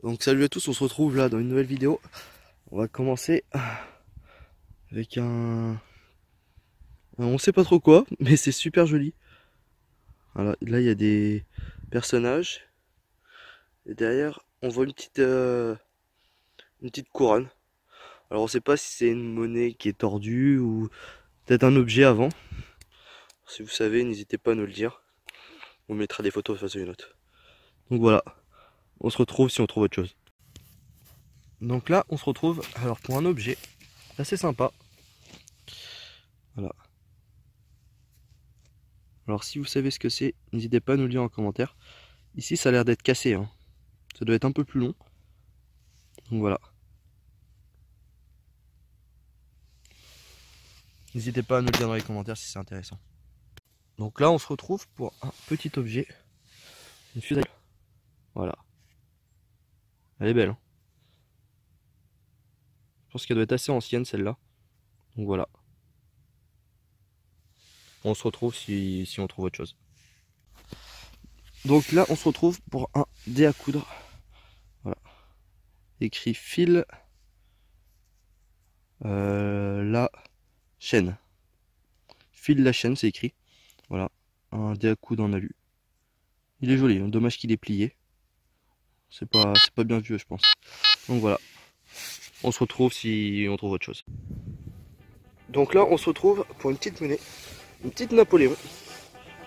Donc salut à tous, on se retrouve là dans une nouvelle vidéo. On va commencer avec on sait pas trop quoi, mais c'est super joli. Voilà, là il y a des personnages et derrière on voit une petite couronne. Alors on sait pas si c'est une monnaie qui est tordue ou peut-être un objet avant. Si vous savez, n'hésitez pas à nous le dire. On mettra des photos face à une autre. Donc voilà, on se retrouve si on trouve autre chose. Donc là on se retrouve alors pour un objet assez sympa. Voilà. Alors si vous savez ce que c'est, n'hésitez pas à nous le dire en commentaire. Ici ça a l'air d'être cassé, hein. Ça doit être un peu plus long. Donc voilà. N'hésitez pas à nous le dire dans les commentaires si c'est intéressant. Donc là on se retrouve pour un petit objet. Une fusée. Voilà. Elle est belle, hein. Je pense qu'elle doit être assez ancienne celle-là. Donc voilà. On se retrouve si on trouve autre chose. Donc là on se retrouve pour un dé à coudre. Voilà. Écrit fil la chaîne. File la chaîne, c'est écrit. Voilà. Un dé à coudre en alu. Il est joli, hein. Dommage qu'il est plié. C'est pas bien vieux, je pense. Donc voilà. On se retrouve si on trouve autre chose. Donc là on se retrouve pour une petite monnaie. Une petite Napoléon.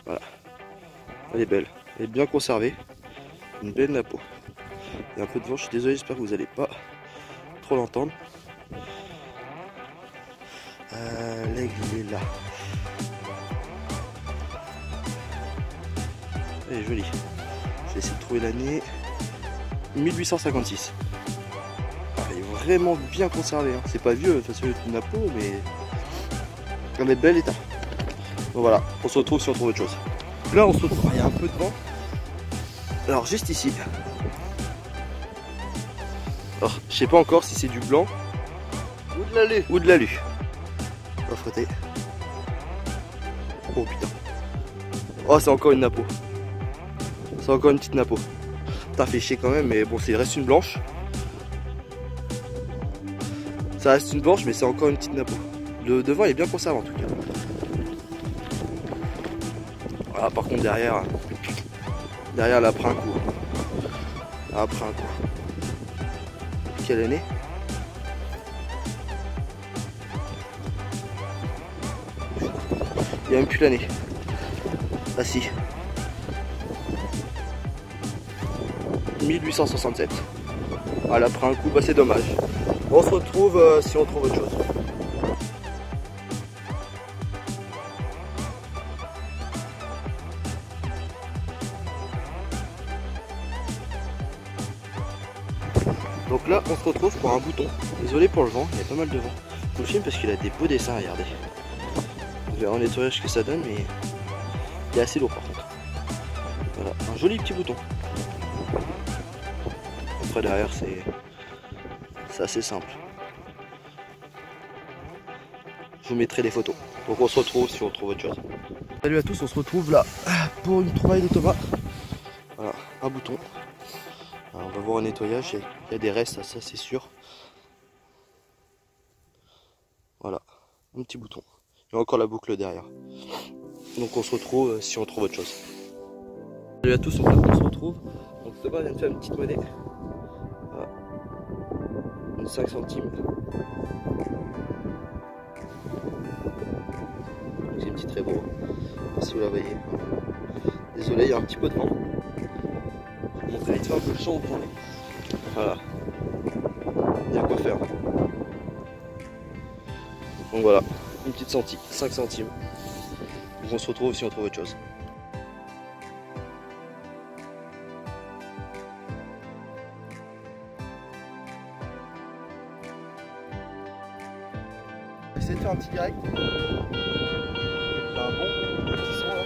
Voilà. Elle est belle. Elle est bien conservée. Une belle Napo. Il y a un peu de vent, je suis désolé, j'espère que vous n'allez pas trop l'entendre. L'aigle il est là. Elle est jolie. Je vais essayer de trouver l'année. 1856. Elle est vraiment bien conservée, hein. C'est pas vieux, de toute façon c'est une Napo, mais elle est bel état. Donc voilà, on se retrouve si on trouve autre chose. Là on se retrouve, il y a un peu de vent. Alors juste ici. Alors je sais pas encore si c'est du blanc ou de l'alu. Ou de l'alu. On va frotter. Oh putain. Oh c'est encore une Napo. C'est encore une petite Napo. Putain fait chier quand même, mais bon il reste une blanche. Ça reste une blanche mais c'est encore une petite Napo. Le devant il est bien conservé en tout cas. Voilà, par contre derrière elle a pris un coup. Elle a pris un coup. Quelle année? Il n'y a même plus l'année. Ah si. 1867. Elle a pris un coup, bah c'est dommage. On se retrouve si on trouve autre chose. Donc là on se retrouve pour un bouton. Désolé pour le vent, il y a pas mal de vent. Je vous le filme parce qu'il a des beaux dessins, regardez. On verra en nettoyage ce que ça donne, mais il est assez lourd par contre. Voilà, un joli petit bouton. Après derrière c'est assez simple. Je vous mettrai des photos. Donc on se retrouve si on trouve autre chose. Salut à tous, on se retrouve là pour une trouvaille de Thomas. Voilà, un bouton. Alors, on va voir un nettoyage, il y a des restes, ça c'est sûr. Voilà, un petit bouton. Il y a encore la boucle derrière. Donc on se retrouve si on trouve autre chose. Salut à tous, on se retrouve. Donc Thomas vient de faire une petite monnaie. Voilà. Une 5 centimes. C'est une petite très beau. Si vous la voyez. Désolé, il y a un petit peu de vent. Je vais montrer vite fait un peu le champ au fond. Voilà. Il y a quoi faire. Donc voilà, une petite centime, 5 centimes. Donc on se retrouve si on trouve autre chose. On va essayer de faire un petit direct. J'ai un bon petit son là.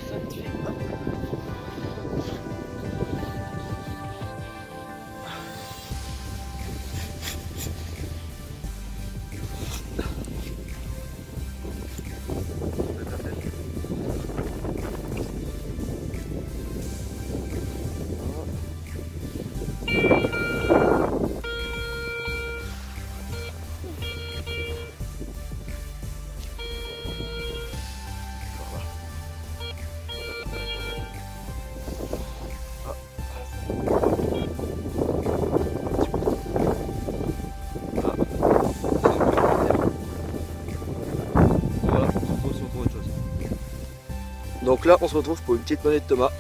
Ça vite fait. Hop. Donc là on se retrouve pour une petite monnaie de Thomas,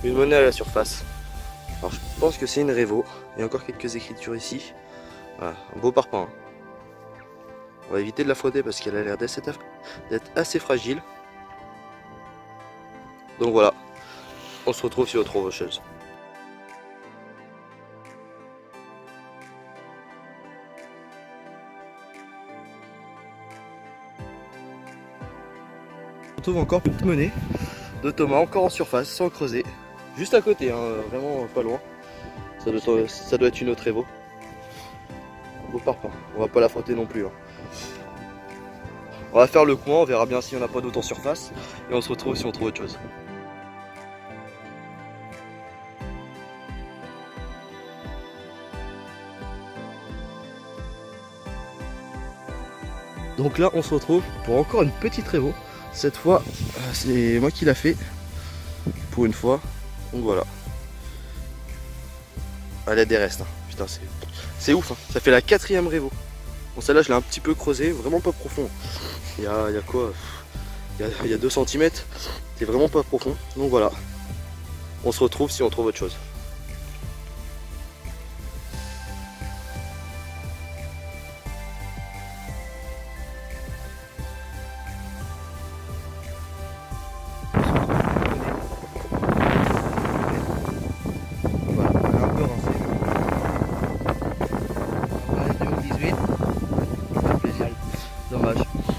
une monnaie à la surface. Alors je pense que c'est une Révo, il y a encore quelques écritures ici. Voilà, un beau parpaing. Hein. On va éviter de la frotter parce qu'elle a l'air d'être assez fragile. Donc voilà, on se retrouve sur autre rocheuse. On retrouve encore une petite monnaie de Thomas, encore en surface, sans creuser. Juste à côté, hein, vraiment pas loin. Ça doit être une autre Révo. Beau parpaing, on va pas la frotter non plus. Hein. On va faire le coin, on verra bien si on n'a pas d'autres en surface. Et on se retrouve si on trouve autre chose. Donc là on se retrouve pour encore une petite Révo. Cette fois c'est moi qui l'a fait. Pour une fois. Donc voilà. Elle a des restes. Hein. Putain c'est ouf. Hein. Ça fait la 4e Révo. Bon celle-là je l'ai un petit peu creusé, vraiment pas profond. Il y a quoi? Il y a 2 cm. C'est vraiment pas profond. Donc voilà. On se retrouve si on trouve autre chose. Dommage,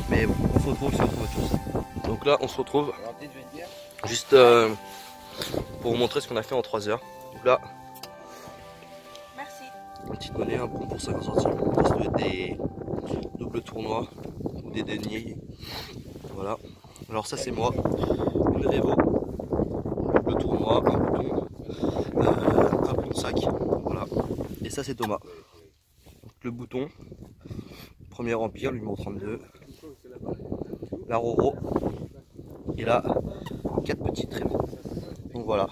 mais bon, on se retrouve si on trouve autre chose. Donc là, on se retrouve juste pour vous montrer ce qu'on a fait en 3 heures. Donc là, merci. Une petite monnaie, un bon pour 50 centimes. Ça doit être des doubles tournois ou des deniers. Voilà. Alors ça c'est moi, une Révo, le tournoi, un bouton, un bon de sac. Voilà. Et ça c'est Thomas. Donc, le bouton. Premier Empire, numéro 32. La Roro. Et là, 4 petites Révo. Donc voilà.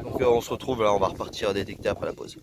Donc on se retrouve là, on va repartir détecter après la pause.